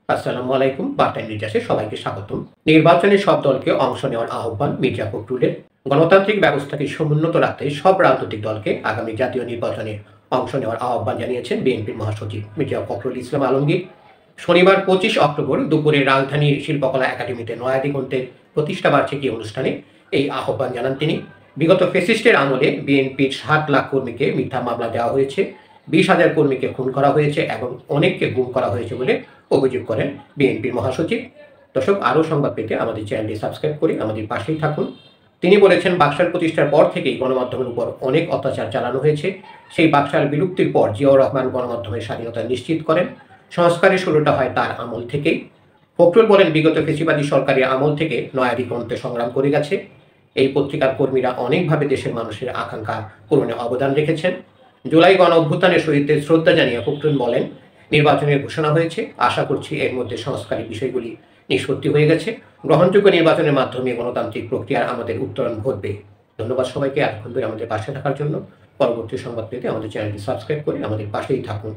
আসসালামু আলাইকুম। বার্তা নির্যাসে সবাইকে স্বাগতম। নির্বাচনে সব দলকে অংশ নেওয়ার আহ্বান মির্জা ফখরুলের। গণতান্ত্রিক ব্যবস্থাকে সমুন্নত রাখতে সব রাজনৈতিক দলকে আগামী জাতীয় নির্বাচনে অংশ নেওয়ার আহ্বান জানিয়েছেন বিএনপির মহাসচিব মির্জা ফখরুল ইসলাম আলমগীর। শনিবার ২৫ অক্টোবর দুপুরে রাজধানীর শিল্পকলা একাডেমিতে নয়া দিগন্তের প্রতিষ্ঠা বার্ষিকী অনুষ্ঠানে এই আহ্বান জানান তিনি। বিগত ফ্যাসিস্টের আমলে বিএনপির ৭ লাখ কর্মীকে মিথ্যা মামলা দেওয়া হয়েছে, ২০,০০০ কর্মীকে খুন করা হয়েছে এবং অনেককে গুম করা হয়েছে বলে অভিযোগ করেন বিএনপির মহাসচিব। দর্শক, আরও সংবাদ পেতে আমাদের চ্যানেলটি সাবস্ক্রাইব করে আমাদের পাশেই থাকুন। তিনি বলেছেন, বাকশাল প্রতিষ্ঠার পর থেকেই গণমাধ্যমের উপর অনেক অত্যাচার চালানো হয়েছে। সেই বাকশাল বিলুপ্তির পর জিয়াউর রহমান গণমাধ্যমের স্বাধীনতা নিশ্চিত করেন। সংস্কারের শুরুটা হয় তার আমল থেকেই। ফখরুল বলেন, বিগত ফ্যাসিবাদী সরকারের আমল থেকে নয়া দিগন্তে সংগ্রাম করে গেছে। এই পত্রিকার কর্মীরা অনেকভাবে দেশের মানুষের আকাঙ্ক্ষা পূরণে অবদান রেখেছেন। জুলাই গণ অভ্যুত্থানের শহীদদের শ্রদ্ধা জানিয়ে ফখরুল বলেন, নির্বাচনের ঘোষণা হয়েছে, আশা করছি এর মধ্যে সংস্কারী বিষয়গুলি নিষ্পত্তি হয়ে গেছে। গ্রহণযোগ্য নির্বাচনের মাধ্যমে গণতান্ত্রিক প্রক্রিয়ার আমাদের উত্তরণ ঘটবে। ধন্যবাদ সবাইকে এতক্ষণ ধরে আমাদের পাশে থাকার জন্য। পরবর্তী সংবাদ পেতে আমাদের চ্যানেলটি সাবস্ক্রাইব করে আমাদের পাশেই থাকুন।